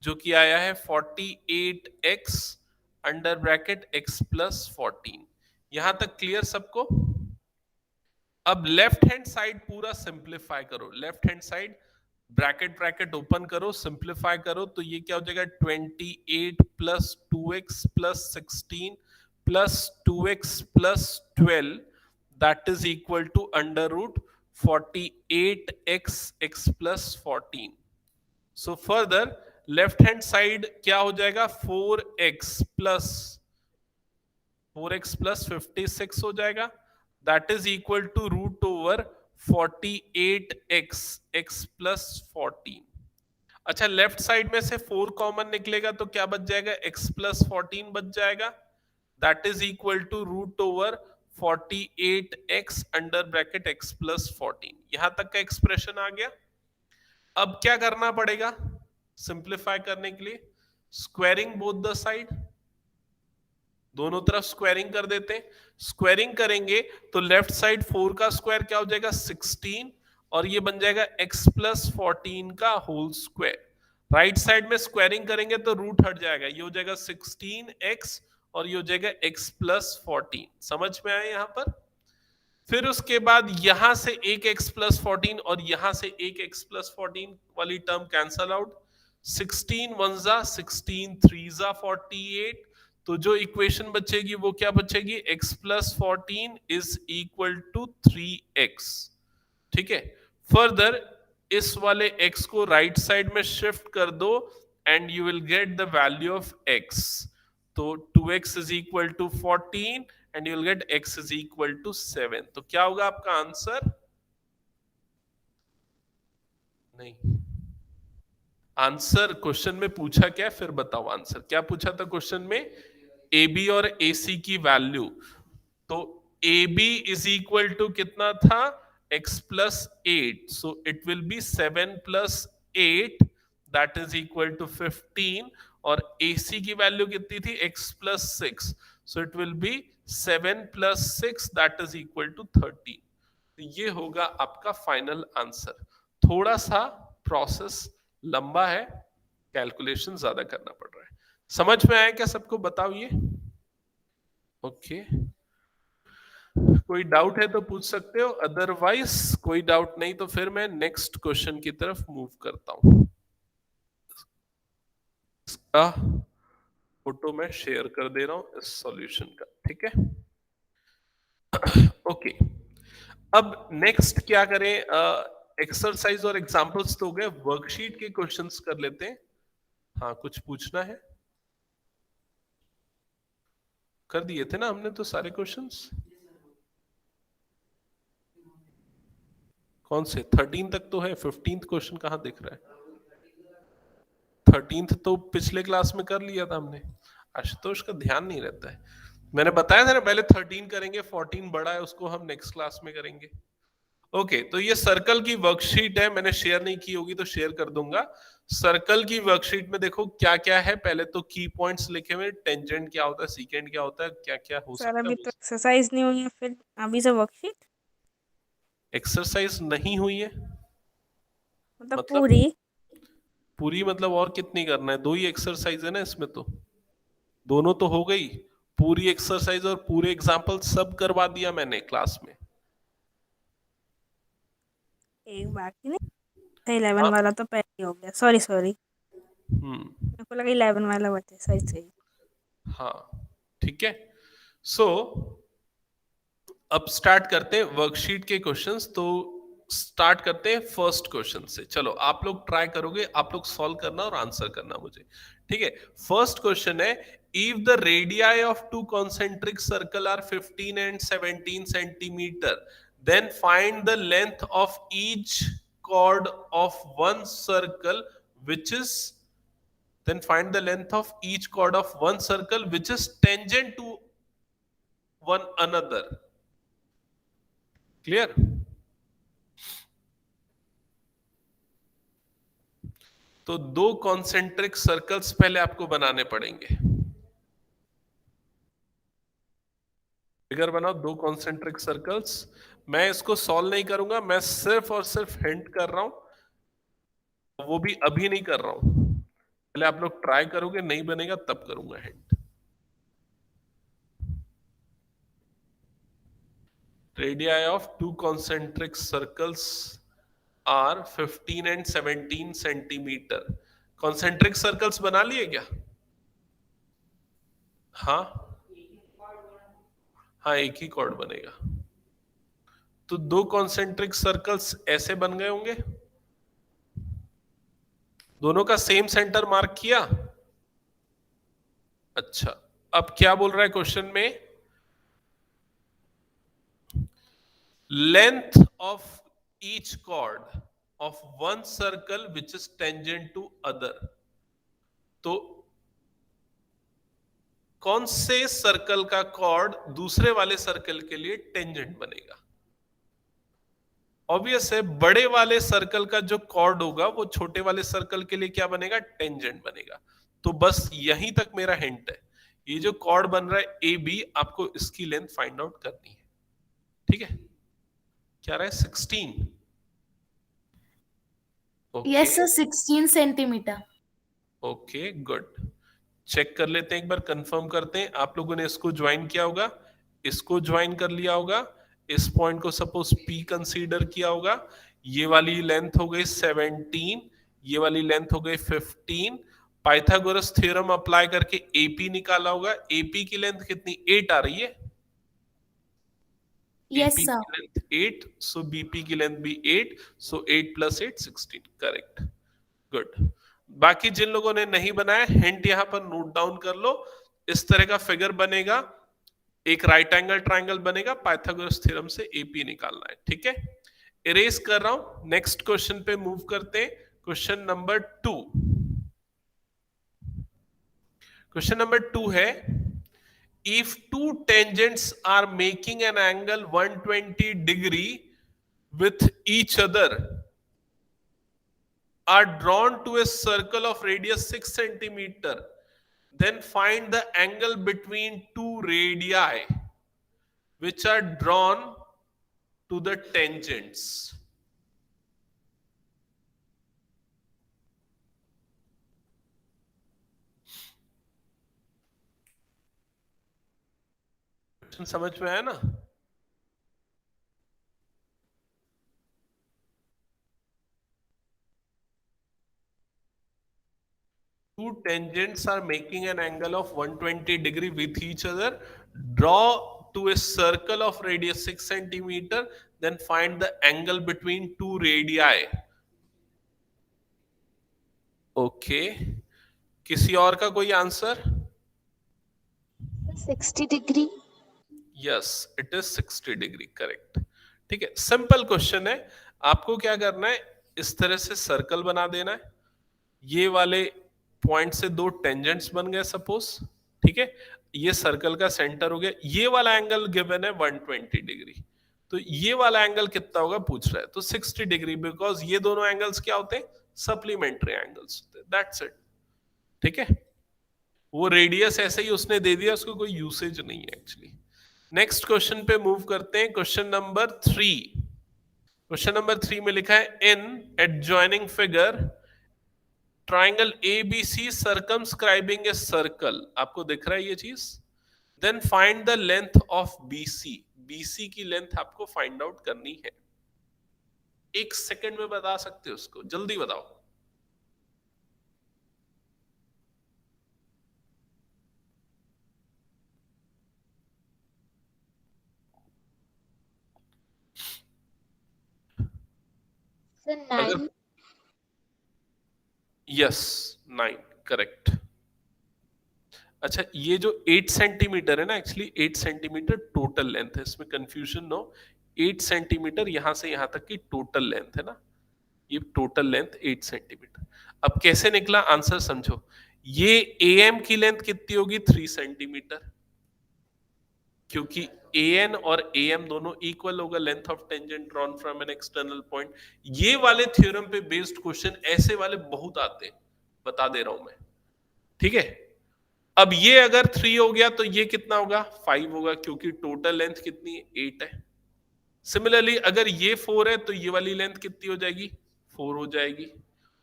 जो कि आया है 48x under bracket x plus 14। यहां तक क्लियर सबको? अब लेफ्ट हैंड साइड पूरा सिंप्लीफाई करो। Left hand side bracket open करो, सिंप्लीफाई करो, तो ये क्या हो जाएगा? 28 plus 2x plus 16 plus 2x plus 12 that is equal to under root 48x plus 14। So further left hand side क्या हो जाएगा? 4x प्लस 56 हो जाएगा, that is equal to root over 48x plus 14। अच्छा, लेफ्ट साइड में से 4 कॉमन निकलेगा तो क्या बच जाएगा? x प्लस 14 बच जाएगा, that is equal to root over 48x under bracket x plus 14। यहां तक का एक्सप्रेशन आ गया। अब क्या करना पड़ेगा सिंप्लीफाई करने के लिए? स्क्वायरिंग बोथ द साइड, दोनों तरफ स्क्वायरिंग कर देते हैं। स्क्वायरिंग करेंगे तो लेफ्ट साइड 4 का स्क्वायर क्या हो जाएगा? 16 और ये बन जाएगा x प्लस 14 का होल स्क्वायर। राइट साइड में स्क्वायरिंग करेंगे तो रूट हट जाएगा, ये हो जाएगा 16x और ये हो जाएगा x प्लस 14। समझ में आए यहां पर? फिर उसके बाद यहां से एक x प्लस 14 और यहां से एक x प्लस 14 वाली टर्म कैंसल आउट। 16 1 जा 16 3 जा 48, तो जो इक्वेशन बचेगी वो क्या बचेगी, x plus 14 is equal to 3x। ठीक है, फर्दर इस वाले x को राइट साइड में शिफ्ट कर दो and you will get the value of x। तो 2x is equal to 14 and you will get x is equal to 7। तो क्या होगा आपका आंसर? नहीं, आंसर क्वेश्चन में पूछा क्या, फिर बताओ आंसर क्या पूछा था क्वेश्चन में? ए बी और ए सी की वैल्यू। तो A B is equal to कितना था, x plus 8, so it will be 7 plus 8 that is equal to 15, और ए सी की वैल्यू कितनी थी, x plus 6, so it will be 7 plus 6 that is equal to 30। तो ये होगा आपका फाइनल आंसर। थोड़ा सा प्रोसेस लंबा है, कैलकुलेशन ज्यादा करना पड़ रहा है। समझ में आया क्या सबको? बताओ ये। ओके, कोई डाउट है तो पूछ सकते हो, अदरवाइज कोई डाउट नहीं तो फिर मैं नेक्स्ट क्वेश्चन की तरफ मूव करता हूं। इसका फोटो मैं शेयर कर दे रहा हूं इस सॉल्यूशन का, ठीक है? ओके, अब नेक्स्ट क्या करें? एक्सरसाइज और एग्जांपल्स तो हो गए, वर्कशीट के क्वेश्चंस कर लेते हैं। हाँ, कुछ पूछना है? कर दिए थे ना हमने तो सारे क्वेश्चंस। कौन से? 13 तक तो है, 15th क्वेश्चन कहां दिख रहा है? 13th तो पिछले क्लास में कर लिया था हमने, आशुतोष का ध्यान नहीं रहता है। मैंने बताया था ना पहले 13 करेंगे, 14 बड़ा है उसको हम नेक्स्ट क्लास में करेंगे। ओके, तो ये सर्कल की वर्कशीट है, मैंने शेयर नहीं की होगी तो शेयर कर दूंगा। सर्कल की वर्कशीट में देखो क्या क्या है, पहले तो की पॉइंट्स लिखे हुए, टेंजेंट क्या होता है, सीकेंड क्या होता है, क्या क्या हो सर सकता अभी है। तो एक्सरसाइज नहीं हुई है, फिर अभी से वर्कशीट एक्सरसाइज नहीं हुई है मतलब मतलब पूरी? पूरी मतलब और कितनी करना है? 2 ही एक्सरसाइज है ना इसमें, तो दोनों तो हो गई। पूरी एक्सरसाइज और पूरे एग्जाम्पल सब करवा दिया मैंने क्लास में। एक बाकी नहीं, 11 हाँ, वाला तो पहले ही हो गया। सॉरी सॉरी, हम्म, मेरे को लगा 11 वाला बचा। सही सही। हाँ, ठीक है। सो अब स्टार्ट करते हैं वर्कशीट के क्वेश्चंस। तो स्टार्ट करते हैं फर्स्ट क्वेश्चन से। चलो आप लोग ट्राई करोगे, आप लोग सॉल्व करना और आंसर करना मुझे, ठीक है? फर्स्ट क्वेश्चन है, if the radii of two concentric circle are 15 and 17 centimetre, then find the length of each chord of one circle which is then find the length of each chord of one circle which is tangent to one another. Clear? तो 2 कॉन्सेंट्रिक सर्कल्स पहले आपको बनाने पड़ेंगे। फिगर बनाओ, 2 कॉन्सेंट्रिक सर्कल्स। मैं इसको सॉल्व नहीं करूंगा, मैं सिर्फ और सिर्फ हिंट कर रहा हूं, वो भी अभी नहीं कर रहा हूं। पहले आप लोग ट्राई करोगे, नहीं बनेगा तब करूंगा hint. Radii of 2 concentric circles are 15 and 17 centimetre. Concentric circles बना लिए क्या? हाँ हाँ, एक ही कॉर्ड बनेगा। तो 2 कॉन्सेंट्रिक सर्कल्स ऐसे बन गए होंगे, दोनों का सेम सेंटर मार्क किया। अच्छा, अब क्या बोल रहा है क्वेश्चन में? Length of each chord of one circle which is tangent to other. तो कौन से सर्कल का कॉर्ड दूसरे वाले सर्कल के लिए टेंजेंट बनेगा? ऑब्वियस है, बड़े वाले सर्कल का जो कॉर्ड होगा वो छोटे वाले सर्कल के लिए क्या बनेगा? टेंजेंट बनेगा। तो बस यहीं तक मेरा हिंट है। ये जो कॉर्ड बन रहा है ए बी, आपको इसकी लेंथ फाइंड आउट करनी है, ठीक है? क्या रहा है? 16। Yes sir, 16 centimetre. Okay, good. Check कर लेते हैं एक बार, कंफर्म करते हैं। आप लोगों ने इसको ज्वाइन किया होगा, इसको ज्वाइन कर लिया होगा, इस पॉइंट को सपोज P कंसीडर किया होगा। ये वाली लेंथ हो गई 17, ये वाली लेंथ हो गई 15। पाइथागोरस थ्योरम अप्लाई करके एपी निकाला होगा, एपी की लेंथ कितनी 8 आ रही है, यस एपी सर। की लेंथ 8, सो बीपी की लेंथ भी 8, सो 8 + 8 16, करेक्ट, गुड। बाकी जिन लोगों ने नहीं बनाया, हिंट यहां पर नोट डाउन कर लो। इस तरह का फिगर बनेगा, एक राइट एंगल ट्रायंगल बनेगा, पाइथागोरस थ्योरम से एपी निकालना है, ठीक है। इरेज कर रहा हूं, नेक्स्ट क्वेश्चन पे मूव करते हैं। क्वेश्चन नंबर 2, क्वेश्चन नंबर 2 है, if two tangents are making an angle 120 degree with each other, are drawn to a circle of radius 6 centimeter, then find the angle between two radii which are drawn to the tangents. समझ में आया ना? Two tangents are making an angle of 120 degree with each other. Draw to a circle of radius 6 centimeter, then find the angle between two radii. Okay, किसी और का कोई answer? 60 degree. Yes, it is 60 degree, correct. ठीक है, सिंपल क्वेश्चन है। आपको क्या करना है, इस तरह से सर्कल बना देना है। ये वाले पॉइंट से दो टेंजेंट्स बन गए सपोज, ठीक है। ये सर्कल का सेंटर हो गया, ये वाला एंगल गिवन है 120 डिग्री, तो ये वाला एंगल कितना होगा पूछ रहा है, तो 60 डिग्री, बिकॉज ये दोनों एंगल्स क्या होते हैं, सप्लीमेंट्री एंगल्स होते हैं, दैट्स इट, ठीक है। वो रेडियस ऐसे ही उसने दे दिया, उसको कोई यूसेज नहीं है एक्चुअली। नेक्स्ट क्वेश्चन पे मूव करते हैं, क्वेश्चन नंबर 3। क्वेश्चन नंबर 3 में लिखा है, in adjoining figure triangle ABC circumscribing a circle, आपको दिख रहा है ये चीज, then find the length of BC, BC की लेंथ आपको फाइंड आउट करनी है। एक सेकंड में बता सकते हो उसको, जल्दी बताओ। सर 9। Yes, 9, correct. अच्छा, ये जो 8 सेंटीमीटर है ना, एक्चुअली 8 सेंटीमीटर टोटल लेंथ है, इसमें कंफ्यूजन नो। 8 सेंटीमीटर यहां से यहां तक की टोटल लेंथ है ना, ये टोटल लेंथ 8 सेंटीमीटर। अब कैसे निकला आंसर समझो, ये AM की लेंथ कितनी होगी, 3 सेंटीमीटर, क्योंकि AN और AM दोनों इक्वल होगा, length of tangent drawn from an external point. ये वाले थ्योरम पे बेस्ड क्वेश्चन ऐसे वाले बहुत आते हैं, बता दे रहा हूं मैं, ठीक है। अब ये अगर 3 हो गया तो ये कितना होगा, 5 होगा, क्योंकि टोटल लेंथ कितनी है, 8 है। सिमिलरली अगर ये 4 है तो ये वाली लेंथ कितनी हो जाएगी, 4 हो जाएगी,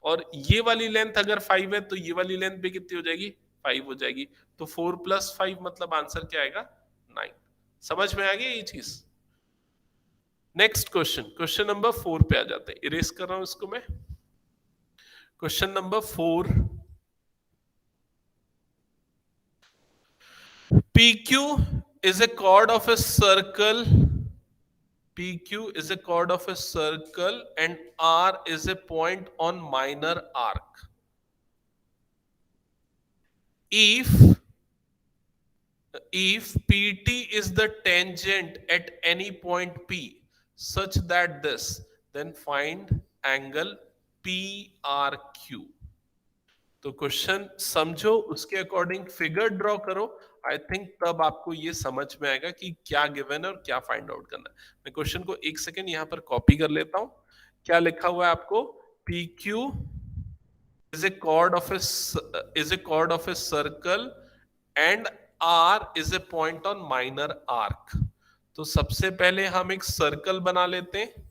और ये वाली लेंथ अगर 5 है तो ये वाली लेंथ भी कितनी हो जाएगी, 5 हो जाएगी। तो 4 + 5 मतलब आंसर क्या आएगा, 9। समझ में आ गई ये चीज। नेक्स्ट क्वेश्चन, क्वेश्चन नंबर 4 पे आ जाते हैं, इरेज कर रहा हूं इसको मैं। Question number 4, PQ is a chord of a circle, PQ is a chord of a circle and R is a point on minor arc. If PT is the tangent at any point P such that this, then find angle PRQ. तो क्वेश्चन समझो, उसके अकॉर्डिंग फिगर ड्रॉ करो। आई थिंक तब आपको ये समझ में आएगा कि क्या गिवन है और क्या फाइंड आउट करना है। मैं क्वेश्चन को एक सेकेंड यहां पर कॉपी कर लेता हूं। क्या लिखा हुआ है आपको, PQ is a chord of a circle and R is a point on minor arc. तो सबसे पहले हम एक सर्कल बना लेते हैं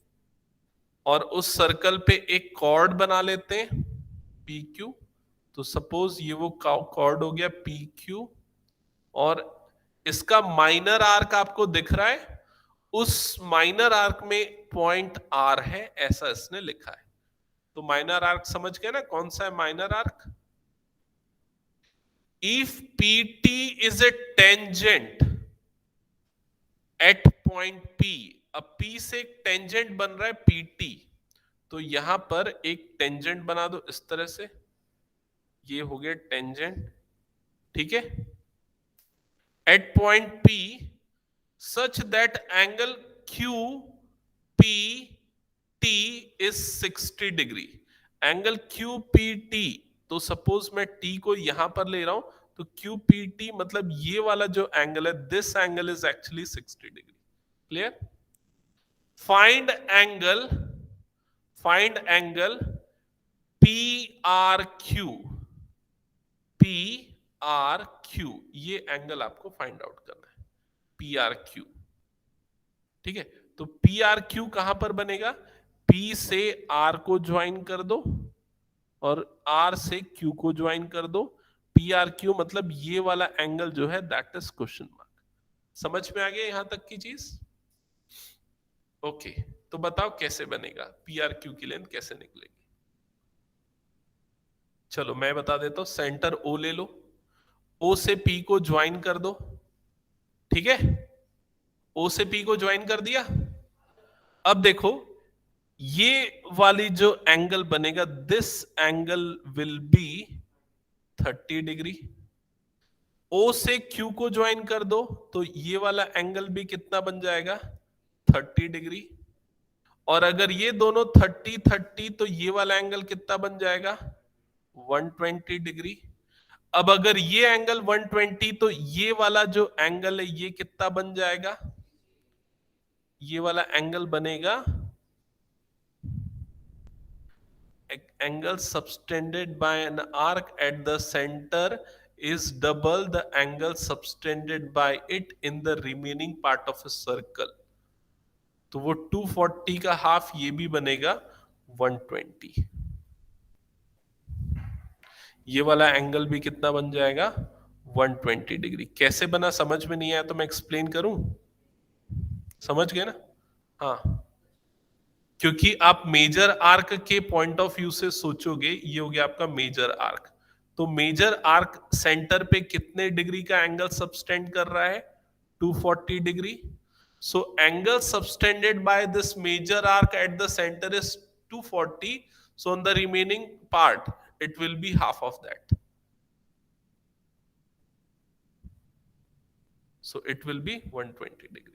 और उस सर्कल पे एक कॉर्ड बना लेते हैं PQ। तो सपोज ये वो कॉर्ड हो गया PQ, और इसका माइनर आर्क आपको दिख रहा है, उस माइनर आर्क में पॉइंट R है, ऐसा इसने लिखा है। तो माइनर आर्क समझ गए ना कौन सा है minor arc? If PT is a tangent at point P, अब P से एक टेंजेंट बन रहा है PT, तो यहां पर एक टेंजेंट बना दो इस तरह से, ये हो गया टेंजेंट, ठीक है, at point P such that angle QPT is 60 degree. Angle QPT, तो सपोज मैं T को यहां पर ले रहा हूं, तो QPT मतलब ये वाला जो एंगल है, this angle is actually 60 degree. Clear? Find angle PRQ, PRQ, ये एंगल आपको फाइंड आउट करना है, PRQ, ठीक है। तो PRQ कहां पर बनेगा? P से R को ज्वाइन कर दो और R से Q को ज्वाइन कर दो। PRQ मतलब ये वाला एंगल जो है दैट इज क्वेश्चन मार्क। समझ में आ गया यहां तक की चीज? ओके, तो बताओ कैसे बनेगा, PRQ की लेंथ कैसे निकलेगी? चलो मैं बता देता हूं, सेंटर O ले लो, O से P को ज्वाइन कर दो, ठीक है, O से P को ज्वाइन कर दिया। अब देखो ये वाली जो एंगल बनेगा, this angle will be 30 degree. O से Q को ज्वाइन कर दो, तो ये वाला एंगल भी कितना बन जाएगा? 30 डिग्री। और अगर ये दोनों 30 30, तो ये वाला एंगल कितना बन जाएगा? 120 डिग्री। अब अगर ये एंगल 120, तो ये वाला जो एंगल है ये कितना बन जाएगा? ये वाला एंगल बनेगा, angle subtended by an arc at the center is double the angle subtended by it in the remaining part of a circle. तो वो 240 का हाफ ये भी बनेगा 120। ये वाला एंगल भी कितना बन जाएगा? 120 डिग्री। कैसे बना समझ में नहीं आया तो मैं एक्सप्लेन करूं? समझ गए ना? हाँ, क्योंकि आप मेजर आर्क के पॉइंट ऑफ व्यू से सोचोगे, ये हो गया आपका मेजर आर्क, तो मेजर आर्क सेंटर पे कितने डिग्री का एंगल सबटेंड कर रहा है? 240 degree. So angle subtended by this major arc at the centre is 240, so on the remaining part it will be half of that, so it will be 120 degree.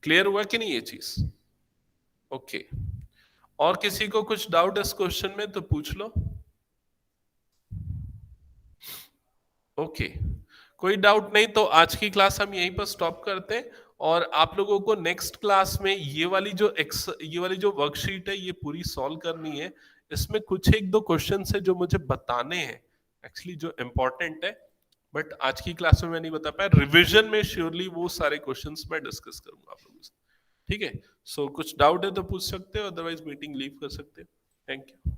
Clear हुआ कि नहीं ये चीज? ओके, और किसी को कुछ डाउट इस क्वेश्चन में तो पूछ लो। ओके, कोई डाउट नहीं तो आज की क्लास हम यहीं पर स्टॉप करते हैं, और आप लोगों को नेक्स्ट क्लास में ये वाली जो वर्कशीट है ये पूरी सॉल्व करनी है। इसमें कुछ एक दो क्वेश्चन है जो मुझे बताने हैं एक्चुअली, जो इंपॉर्टेंट है, बट आज की क्लास में मैं नहीं बता पाया। रिवीजन में श्योरली वो सारे क्वेश्चंस मैं डिस्कस करूंगा आप लोगों से, ठीक है। सो कुछ डाउट है तो पूछ सकते हो, अदरवाइज मीटिंग लीव कर सकते हो। Thank you.